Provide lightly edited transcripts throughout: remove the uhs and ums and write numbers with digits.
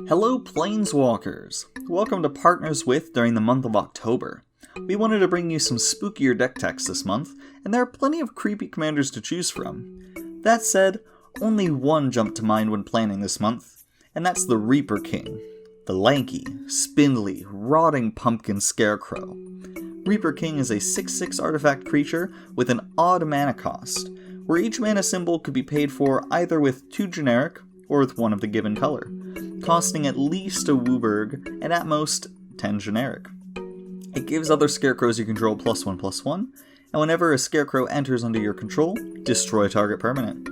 Hello Planeswalkers! Welcome to Partners With during the month of October. We wanted to bring you some spookier deck techs this month, and there are plenty of creepy commanders to choose from. That said, only one jumped to mind when planning this month, and that's the Reaper King, the lanky, spindly, rotting pumpkin Scarecrow. Reaper King is a 6/6 artifact creature with an odd mana cost, where each mana symbol could be paid for either with 2 generic or with 1 of the given color, costing at least a Wooburg and at most 10 generic. It gives other Scarecrows you control +1/+1, and whenever a Scarecrow enters under your control, destroy a target permanent.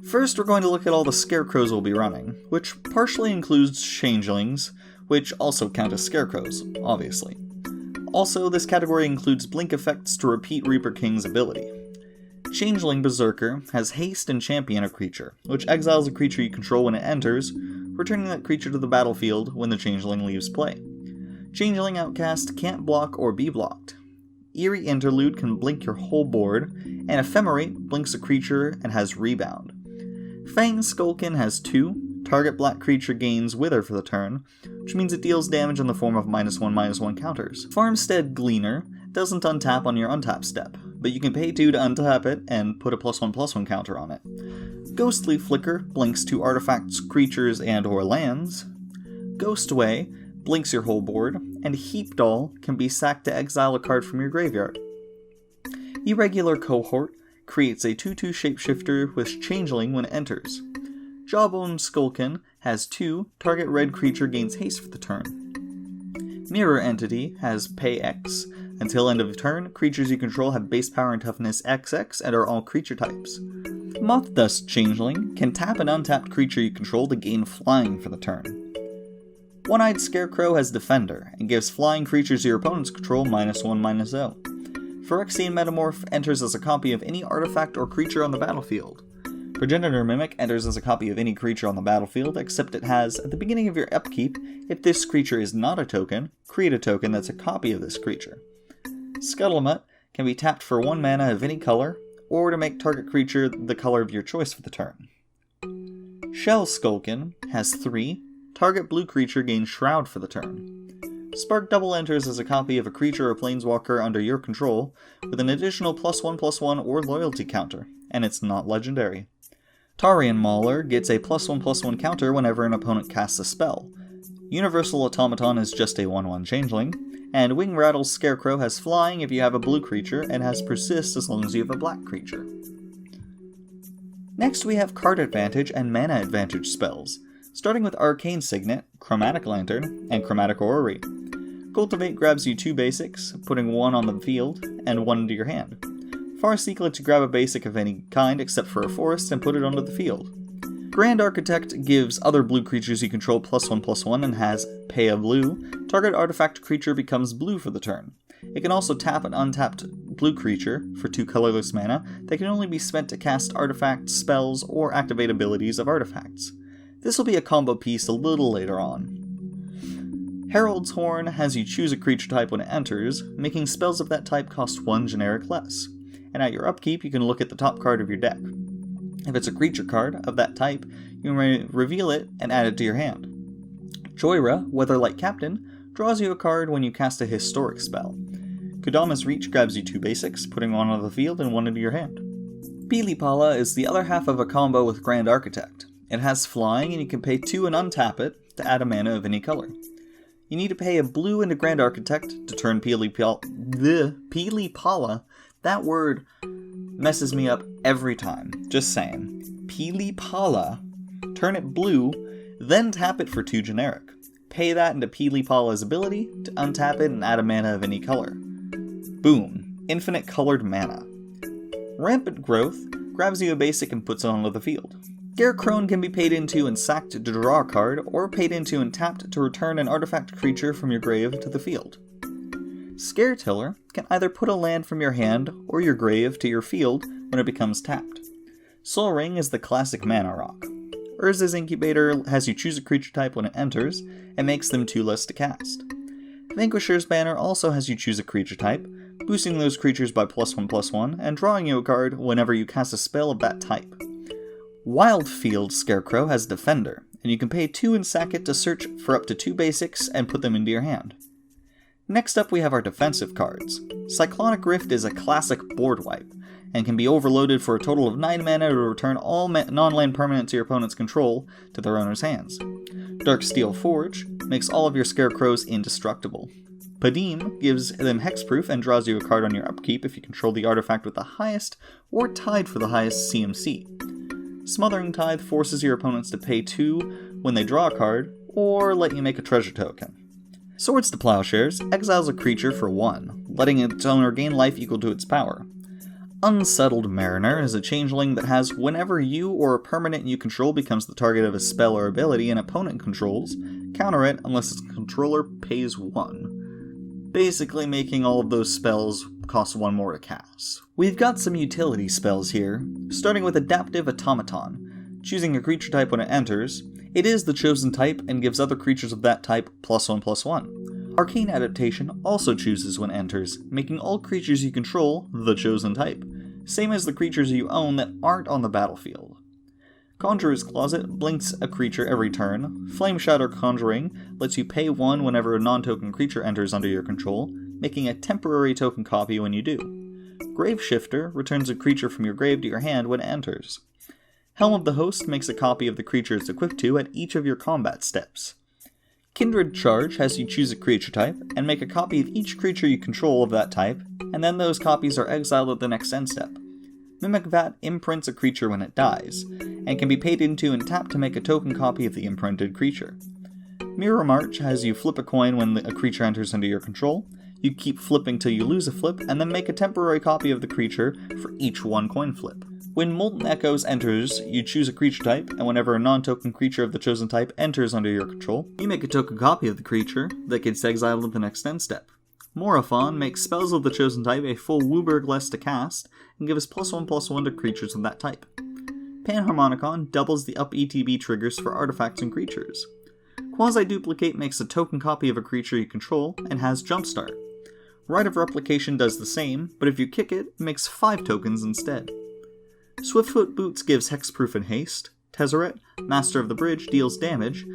First, we're going to look at all the Scarecrows we'll be running, which partially includes Changelings, which also count as Scarecrows, obviously. Also, this category includes blink effects to repeat Reaper King's ability. Changeling Berserker has haste and champion a creature, which exiles a creature you control when it enters, returning that creature to the battlefield when the Changeling leaves play. Changeling Outcast can't block or be blocked. Eerie Interlude can blink your whole board, and Ephemerate blinks a creature and has rebound. Fang Skulkin has 2, target black creature gains Wither for the turn, which means it deals damage in the form of -1/-1 counters. Farmstead Gleaner doesn't untap on your untap step, but you can pay 2 to untap it and put a +1/+1 counter on it. Ghostly Flicker blinks 2 artifacts, creatures, and or lands. Ghostway blinks your whole board, and Heap Doll can be sacked to exile a card from your graveyard. Irregular Cohort creates a 2/2 shapeshifter with Changeling when it enters. Jawbone Skulkin has 2, target red creature gains haste for the turn. Mirror Entity has pay X. Until end of turn, creatures you control have base power and toughness XX and are all creature types. Moth Dust Changeling can tap an untapped creature you control to gain flying for the turn. One-Eyed Scarecrow has Defender and gives flying creatures your opponents control -1/-0. Phyrexian Metamorph enters as a copy of any artifact or creature on the battlefield. Progenitor Mimic enters as a copy of any creature on the battlefield, except it has, at the beginning of your upkeep, if this creature is not a token, create a token that's a copy of this creature. Scuttlemutt can be tapped for 1 mana of any color, or to make target creature the color of your choice for the turn. Shell Skulkin has 3, target blue creature gains Shroud for the turn. Spark Double enters as a copy of a creature or planeswalker under your control, with an additional +1/+1 or loyalty counter, and it's not legendary. Tarian Mauler gets a +1/+1 counter whenever an opponent casts a spell. Universal Automaton is just a 1/1 changeling, and Wing Rattle Scarecrow has flying if you have a blue creature, and has persist as long as you have a black creature. Next we have card advantage and mana advantage spells, starting with Arcane Signet, Chromatic Lantern, and Chromatic Orrery. Cultivate grabs you 2 basics, putting 1 on the field, and 1 into your hand. Farseek lets you grab a basic of any kind except for a forest and put it onto the field. Grand Architect gives other blue creatures you control +1/+1 and has pay a blue. Target artifact creature becomes blue for the turn. It can also tap an untapped blue creature for 2 colorless mana that can only be spent to cast artifacts, spells, or activate abilities of artifacts. This will be a combo piece a little later on. Herald's Horn has you choose a creature type when it enters, making spells of that type cost 1 generic less. And at your upkeep, you can look at the top card of your deck. If it's a creature card of that type, you may reveal it and add it to your hand. Joyra, Weatherlight Captain, draws you a card when you cast a historic spell. Kodama's Reach grabs you 2 basics, putting 1 on the field and 1 into your hand. Pilipala is the other half of a combo with Grand Architect. It has flying, and you can pay 2 and untap it to add a mana of any color. You need to pay a blue into Grand Architect to turn Pilipala. That word messes me up every time. Just saying. Pilipala. Turn it blue, then tap it for 2 generic. Pay that into Pilipala's ability to untap it and add a mana of any color. Boom. Infinite colored mana. Rampant Growth grabs you a basic and puts it onto the field. Scarecrow can be paid into and sacked to draw a card, or paid into and tapped to return an artifact creature from your grave to the field. Scaretiller can either put a land from your hand or your grave to your field when it becomes tapped. Sol Ring is the classic mana rock. Urza's Incubator has you choose a creature type when it enters, and makes them 2 less to cast. Vanquisher's Banner also has you choose a creature type, boosting those creatures by +1/+1, and drawing you a card whenever you cast a spell of that type. Wildfield Scarecrow has Defender, and you can pay 2 and sack it to search for up to 2 basics and put them into your hand. Next up we have our defensive cards. Cyclonic Rift is a classic board wipe, and can be overloaded for a total of 9 mana to return all non-land permanents to your opponent's control to their owner's hands. Darksteel Forge makes all of your Scarecrows indestructible. Padim gives them hexproof and draws you a card on your upkeep if you control the artifact with the highest or tied for the highest CMC. Smothering Tithe forces your opponents to pay 2 when they draw a card, or let you make a treasure token. Swords to Plowshares exiles a creature for 1, letting its owner gain life equal to its power. Unsettled Mariner is a changeling that has whenever you or a permanent you control becomes the target of a spell or ability an opponent controls, counter it unless its controller pays 1. Basically making all of those spells cost 1 more to cast. We've got some utility spells here, starting with Adaptive Automaton. Choosing a creature type when it enters, it is the chosen type and gives other creatures of that type +1/+1. Arcane Adaptation also chooses when enters, making all creatures you control the chosen type, same as the creatures you own that aren't on the battlefield. Conjurer's Closet blinks a creature every turn. Flame Shatter Conjuring lets you pay 1 whenever a non-token creature enters under your control, making a temporary token copy when you do. Grave Shifter returns a creature from your grave to your hand when it enters. Helm of the Host makes a copy of the creature it's equipped to at each of your combat steps. Kindred Charge has you choose a creature type, and make a copy of each creature you control of that type, and then those copies are exiled at the next end step. Mimic Vat imprints a creature when it dies, and can be paid into and tapped to make a token copy of the imprinted creature. Mirror March has you flip a coin when a creature enters under your control. You keep flipping till you lose a flip, and then make a temporary copy of the creature for each 1 coin flip. When Molten Echoes enters, you choose a creature type, and whenever a non-token creature of the chosen type enters under your control, you make a token copy of the creature that gets exiled at the next end step. Moraphon makes spells of the chosen type a full Wooburg less to cast, and gives +1/+1 to creatures of that type. Panharmonicon doubles the up ETB triggers for artifacts and creatures. Quasi-Duplicate makes a token copy of a creature you control, and has Jumpstart. Rite of Replication does the same, but if you kick it, it makes 5 tokens instead. Swiftfoot Boots gives hexproof and haste. Tezzeret, Master of the Bridge, deals damage,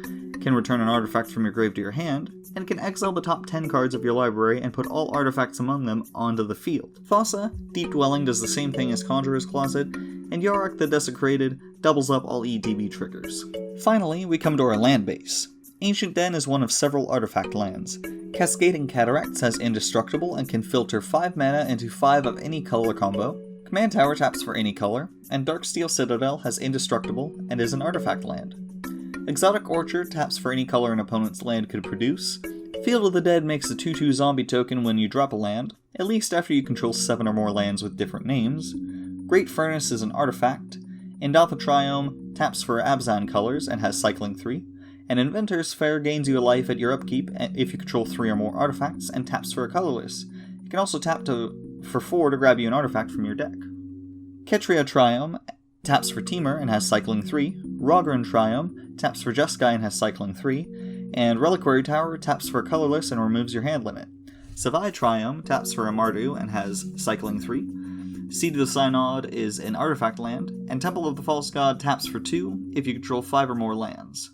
can return an artifact from your grave to your hand, and can exile the top 10 cards of your library and put all artifacts among them onto the field. Thassa, Deep Dwelling does the same thing as Conjurer's Closet, and Yarok the Desecrated doubles up all ETB triggers. Finally, we come to our land base. Ancient Den is one of several artifact lands. Cascading Cataracts has Indestructible and can filter 5 mana into 5 of any color combo. Command Tower taps for any color, and Darksteel Citadel has Indestructible and is an artifact land. Exotic Orchard taps for any color an opponent's land could produce. Field of the Dead makes a 2/2 zombie token when you drop a land, at least after you control 7 or more lands with different names. Great Furnace is an artifact. Indatha Triome taps for Abzan colors and has cycling 3. And Inventor's Fair gains you a life at your upkeep if you control 3 or more artifacts and taps for a colorless. You can also tap for 4 to grab you an artifact from your deck. Ketria Triome taps for Temur and has cycling 3. Rogran Triome taps for Jeskai and has cycling 3. And Reliquary Tower taps for a colorless and removes your hand limit. Savai Triome taps for a Mardu and has cycling 3. Seed of the Synod is an artifact land, and Temple of the False God taps for 2 if you control 5 or more lands.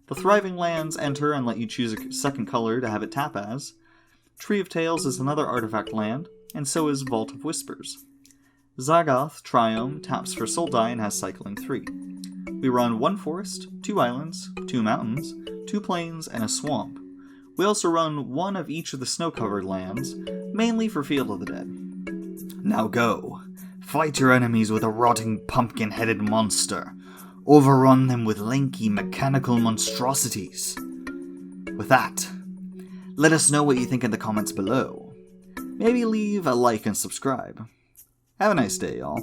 The Thriving Lands enter and let you choose a second color to have it tap as. Tree of Tales is another artifact land, and so is Vault of Whispers. Zagoth Triome taps for Sultai and has cycling 3. We run 1 forest, 2 islands, 2 mountains, 2 plains, and a swamp. We also run 1 of each of the snow-covered lands, mainly for Field of the Dead. Now go. Fight your enemies with a rotting pumpkin-headed monster. Overrun them with lanky mechanical monstrosities. With that, let us know what you think in the comments below. Maybe leave a like and subscribe. Have a nice day, y'all.